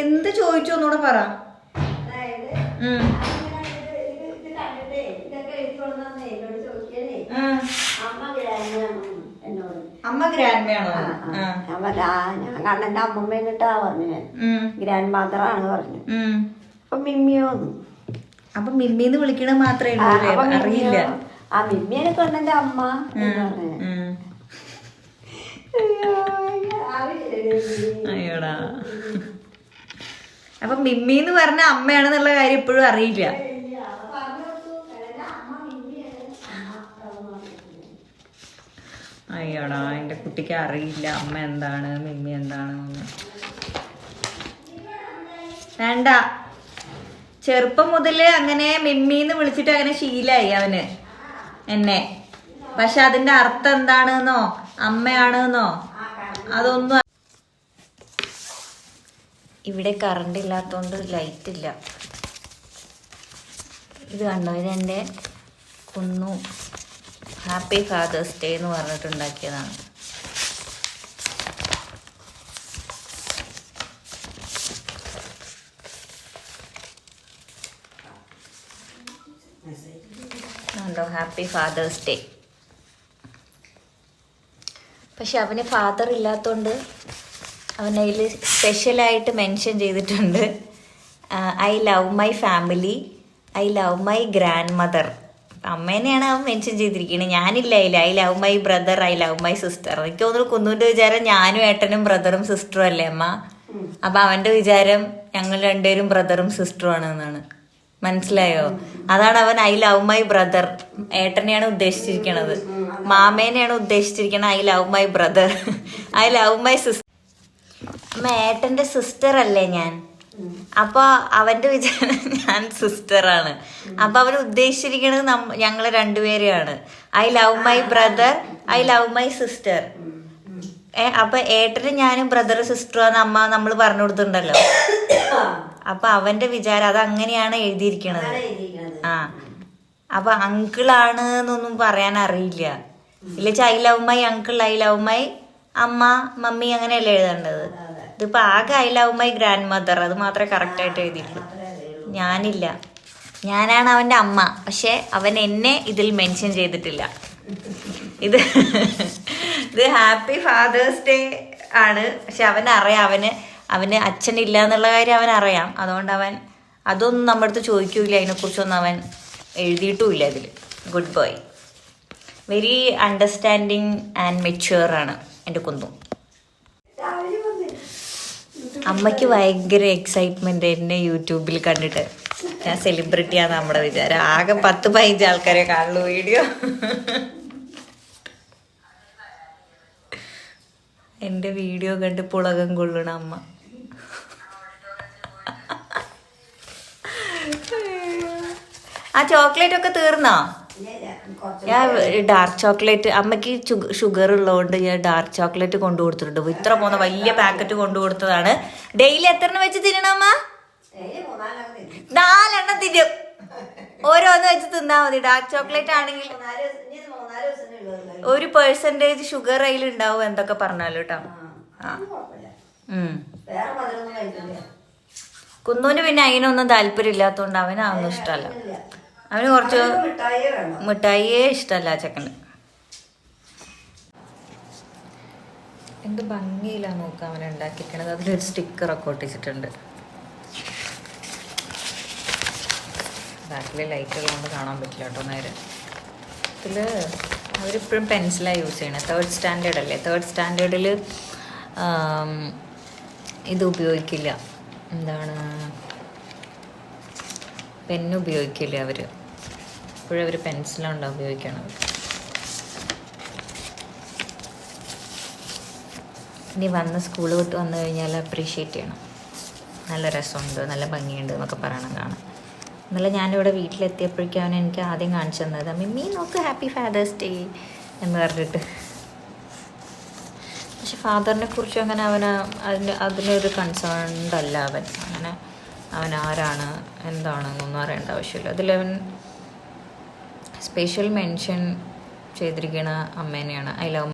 എന്ത് ചോദിച്ചു ഒന്നുകൂടെ പറ. അമ്മ ഗ്രാൻഡ്മയാണോ? ഞാൻ കണ്ണന്റെ അമ്മമ്മേന്നിട്ടാ പറഞ്ഞു. ഗ്രാൻഡ് മദറാണ് പറഞ്ഞു. അപ്പൊ മിമ്മിയോ, അപ്പൊ മിമ്മിന്ന് വിളിക്കണ മാത്രമേ ഉള്ളൂ, അറിയില്ല. ആ മിമ്മിയെ കണ്ണന്റെ അമ്മ. അയ്യോടാ, അപ്പൊ മിമ്മിന്ന് പറഞ്ഞ അമ്മയാണെന്നുള്ള കാര്യം ഇപ്പോഴും അറിയില്ല. അയ്യോടാ, എന്റെ കുട്ടിക്ക് അറിയില്ല അമ്മ എന്താണ് മിമ്മി എന്താണെന്ന്. വേണ്ട, ചെറുപ്പം മുതല് അങ്ങനെ മിമ്മിന്ന് വിളിച്ചിട്ട് അങ്ങനെ ശീലായി അവന് എന്നെ. പക്ഷെ അതിന്റെ അർത്ഥം എന്താണെന്നോ അമ്മയാണെന്നോ അതൊന്നും. ഇവിടെ കറണ്ട് ഇല്ലാത്തോണ്ട് ലൈറ്റ് ഇല്ല. ഇത് കണ്ടോ, ഇതെന്റെ കുന്നു ഹാപ്പി ഫാദേഴ്സ് ഡേ എന്ന് പറഞ്ഞിട്ടുണ്ടാക്കിയതാണ്. കണ്ടോ, ഹാപ്പി ഫാദേഴ്സ് ഡേ. പക്ഷെ അവന് ഫാദർ ഇല്ലാത്തോണ്ട് അവൻ അതിൽ സ്പെഷ്യലായിട്ട് മെൻഷൻ ചെയ്തിട്ടുണ്ട്, I love my family, I love my grandmother. അമ്മേനെയാണ് അവൻ മെൻഷൻ ചെയ്തിരിക്കുന്നത്, ഞാനില്ല അതിൽ. I love my brother, I love my sister. എനിക്ക് തോന്നുന്നു കുന്നുവിന്റെ വിചാരം ഞാനും ഏട്ടനും ബ്രദറും സിസ്റ്ററും അല്ലേ അമ്മ. അപ്പൊ അവന്റെ വിചാരം ഞങ്ങൾ രണ്ടുപേരും ബ്രദറും സിസ്റ്ററും ആണ് എന്നാണ്. മനസ്സിലായോ? അതാണ് അവൻ ഐ ലവ് മൈ ബ്രദർ. ഏട്ടനെയാണ് ഉദ്ദേശിച്ചിരിക്കണത്, മാമേനെയാണ് ഉദ്ദേശിച്ചിരിക്കണത്. I love my brother, I love my sister. അമ്മ ഏട്ടന്റെ സിസ്റ്റർ അല്ലേ ഞാൻ, അപ്പൊ അവന്റെ വിചാരം ഞാൻ സിസ്റ്ററാണ്. അപ്പൊ അവൻ ഉദ്ദേശിച്ചിരിക്കുന്നത് ഞങ്ങള് രണ്ടുപേരെയാണ്. I love my brother, I love my sister. അപ്പൊ ഏട്ടനും ഞാനും ബ്രദർ സിസ്റ്ററാന്ന് അമ്മ നമ്മൾ പറഞ്ഞു കൊടുത്തിട്ടുണ്ടല്ലോ. അപ്പൊ അവന്റെ വിചാരം അത് അങ്ങനെയാണ് എഴുതിയിരിക്കണത്. ആ, അപ്പൊ അങ്കിളാണ് എന്നൊന്നും പറയാൻ അറിയില്ല. ഇല്ല, I love my uncle, I love my അമ്മ മമ്മി അങ്ങനെയല്ലേ എഴുതേണ്ടത്. ഇതിപ്പോ ആകെ I love my grand mother, അത് മാത്രമേ കറക്റ്റ് ആയിട്ട് എഴുതിയിട്ടുള്ളൂ. ഞാനില്ല, ഞാനാണ് അവന്റെ അമ്മ. പക്ഷെ അവൻ എന്നെ ഇതിൽ മെൻഷൻ ചെയ്തിട്ടില്ല. ഇത് ഹാപ്പി ഫാദേഴ്സ് ഡേ ആണ്. പക്ഷെ അവനറിയാം, അവന് അച്ഛനില്ല എന്നുള്ള കാര്യം അവനറിയാം. അതുകൊണ്ട് അവൻ അതൊന്നും നമ്മുടെ അടുത്ത് ചോദിക്കൂല, അതിനെക്കുറിച്ചൊന്നും അവൻ എഴുതിയിട്ടുമില്ല ഇതിൽ. Good boy, very understanding and mature ആണ് എൻ്റെ കുന്നു. അമ്മയ്ക്ക് ഭയങ്കര എക്സൈറ്റ്മെന്റ് എന്നെ യൂട്യൂബിൽ കണ്ടിട്ട്. ഞാൻ സെലിബ്രിറ്റിയാണ് നമ്മുടെ വിചാരം. ആകെ 10-15 ആൾക്കാരെ കാണുള്ളൂ വീഡിയോ. എൻ്റെ വീഡിയോ കണ്ട് പുളകം കൊള്ളണ അമ്മ. ആ ചോക്ലേറ്റ് ഒക്കെ തീർന്നോ? ഞാൻ ഡാർക്ക് ചോക്ലേറ്റ്, അമ്മയ്ക്ക് ഷുഗർ ഉള്ളതുകൊണ്ട് ഞാൻ ഡാർക്ക് ചോക്ലേറ്റ് കൊണ്ടു കൊടുത്തിട്ടുണ്ട്. ഇത്ര പോന്ന വലിയ പാക്കറ്റ് കൊണ്ടു കൊടുത്തതാണ്. ഡെയിലി എത്ര വെച്ച് തിന്നണമ്മ? 4 എണ്ണം തിന്നും. ഓരോന്ന് വെച്ച് തിന്നാ മതി. ഡാർക്ക് ചോക്ലേറ്റ് ആണെങ്കിൽ 1% ഷുഗർ അതിലുണ്ടാവും എന്തൊക്കെ പറഞ്ഞാലും കേട്ടോ. കുന്നൂന് പിന്നെ അതിനൊന്നും താല്പര്യം ഇല്ലാത്തതുകൊണ്ട് അവനൊന്നും ഇഷ്ടമല്ല. അവന് കുറച്ച് മിഠായിയേ ഇഷ്ടമല്ല ചെക്കന്. എന്ത് ഭംഗിയിലാണ് നോക്കുക അവൻ ഉണ്ടാക്കിയിരിക്കണത്. അതിലൊരു സ്റ്റിക്കറൊക്കെ ഒട്ടിച്ചിട്ടുണ്ട്. ബാക്കിൽ ലൈറ്റ് ഉള്ളതുകൊണ്ട് കാണാൻ പറ്റില്ല കേട്ടോ നേരെ. ഇതിൽ അവരിപ്പോഴും പെൻസിലാണ് യൂസ് ചെയ്യണത്. 3rd സ്റ്റാൻഡേർഡ് അല്ലേ. 3rd സ്റ്റാൻഡേർഡിൽ ഇത് ഉപയോഗിക്കില്ല, എന്താണ് പെന്ന് ഉപയോഗിക്കില്ല അവർ. ഇപ്പോഴും അവർ പെൻസിലാണ് ഉപയോഗിക്കണത്. ഇനി സ്കൂൾ വിട്ട് വന്നു കഴിഞ്ഞാൽ അപ്രീഷിയേറ്റ് ചെയ്യണം. നല്ല രസമുണ്ട്, നല്ല ഭംഗിയുണ്ട് എന്നൊക്കെ പറയണം കാണാൻ. ഇന്നലെ ഞാനിവിടെ വീട്ടിലെത്തിയപ്പോഴേക്കും അവൻ എനിക്ക് ആദ്യം കാണിച്ചു തന്നത് മിമ്മി നോക്ക് ഹാപ്പി ഫാദേഴ്സ് ഡേ എന്ന് പറഞ്ഞിട്ട്. പക്ഷെ ഫാദറിനെ കുറിച്ച് അങ്ങനെ അതിനൊരു കൺസേൺഡ് അല്ല അവൻ. അങ്ങനെ അവൻ ആരാണ് എന്താണെന്നൊന്നും അറിയേണ്ട ആവശ്യമില്ല. അതിലവൻ സ്പെഷ്യൽ മെൻഷൻ ചെയ്തിരിക്കുന്ന അമ്മേനെയാണ് ഐ ലവ്